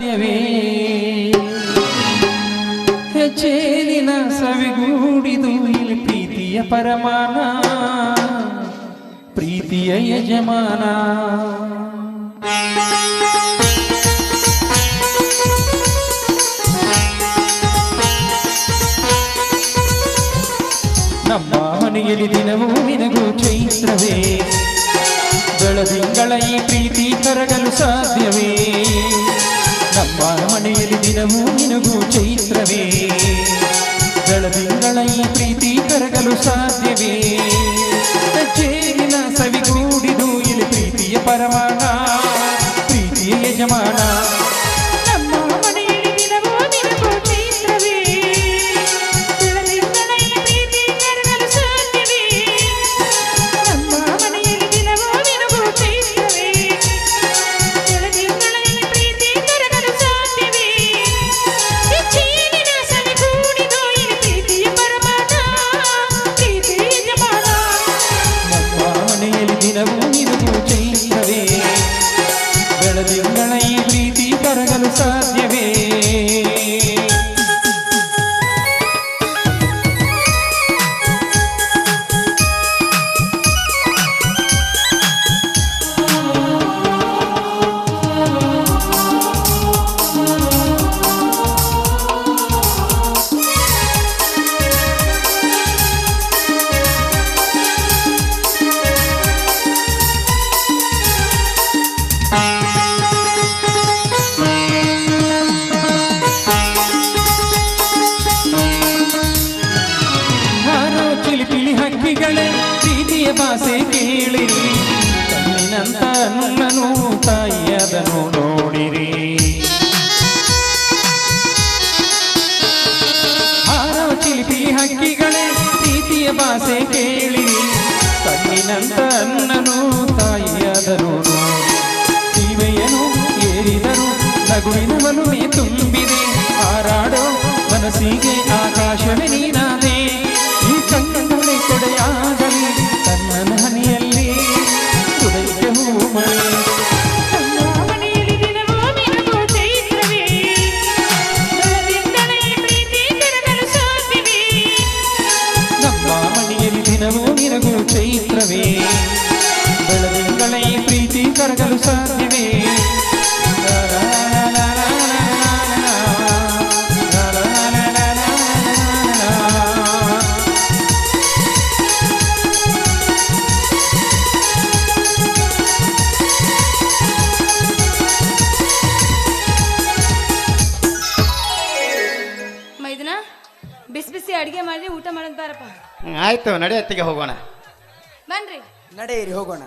ಸಾಧ್ಯವೇ ಹೆಜ್ಜೇಲಿನ ಸವಿಗೂಡಿದು ಇಲ್ಲಿ ಪ್ರೀತಿಯ ಪರಮಾನ ಪ್ರೀತಿಯ ಯಜಮಾನ ನಮ್ಮ ಮನೆಯಲ್ಲಿ ದಿನವೂ ನಿನಗೂ ಚೈತ್ರವೇ ಬೆಳದಿಂಗಳ ಈ ಪ್ರೀತಿ ಕರಗಲು ಸಾಧ್ಯವೇ ನಮ್ಮ ಮನೆಯಲ್ಲಿ ದಿನವೂ ನಿನಗೂ ಚೈತ್ರವೇ ಬೆಳದಿಂಗಳ ಈ ಪ್ರೀತಿ ಕರಗಲು ಸಾಧ್ಯವೇ ಜೇನಿನ ಸವಿಗೂಡಿದು ಇಲ್ಲಿ ಪ್ರೀತಿಯ ಪರಮಾನ ಪ್ರೀತಿಯ ಯಜಮಾನ ಬೆಳದಿಂಗಳ ಈ ಪ್ರೀತಿ ಕರಗಲು ಸಾಧ್ಯವೇ ಪ್ರೀತಿಯ ಭಾಷೆ ಕೇಳಿರಿ ಕಣ್ಣಿನಂತ ನನ್ನನು ತಾಯಿಯದನು ನೋಡಿರಿ ಹಾರೋ ಚಿಲಿಪಿ ಹಕ್ಕಿಗಳೇ ಪ್ರೀತಿಯ ಭಾಷೆ ಕೇಳಿರಿ ಕಣ್ಣಿನಂತ ನನ್ನನು ತಾಯಿಯದನು ನೋಡಿ ಸೀಮೆಯನು ಏರಿದರು ನಗುವಿನ ಮನುವೆ ತುಂಬಿದೆ ಹಾರಾಡೋ ಮನಸ್ಸಿಗೆ ಆಕಾಶವೇ ನೀನಾದೆ ಈ ಕಣ್ಣುಗಳೇ ಕೊಡೆಯಾಗಲಿ ತನ್ನ ಹನಿಯಲ್ಲಿ ಹೃದಯಕ್ಕೆ ಹೂ ಮಳೆ ನಮ್ಮ ಮನೆಯಲ್ಲಿ ದಿನವೂ ನಿನಗೂ ಚೈತ್ರವೇ ಬೆಳದಿಂಗಳ ಈ ಪ್ರೀತಿ ಕರಗಲು ಸಾಧ್ಯವೇ ಮೈದನ ಬಿಸಿ ಬಿಸಿ ಅಡಿಗೆ ಮಾಡಿ ಊಟ ಮಾಡೋದು ಬಾರಪ್ಪ. ಆಯ್ತು ನಡೆ ಅತ್ತಿಗೆ ಹೋಗೋಣ ಬನ್ರಿ ನಡೆಯಿರಿ ಹೋಗೋಣ.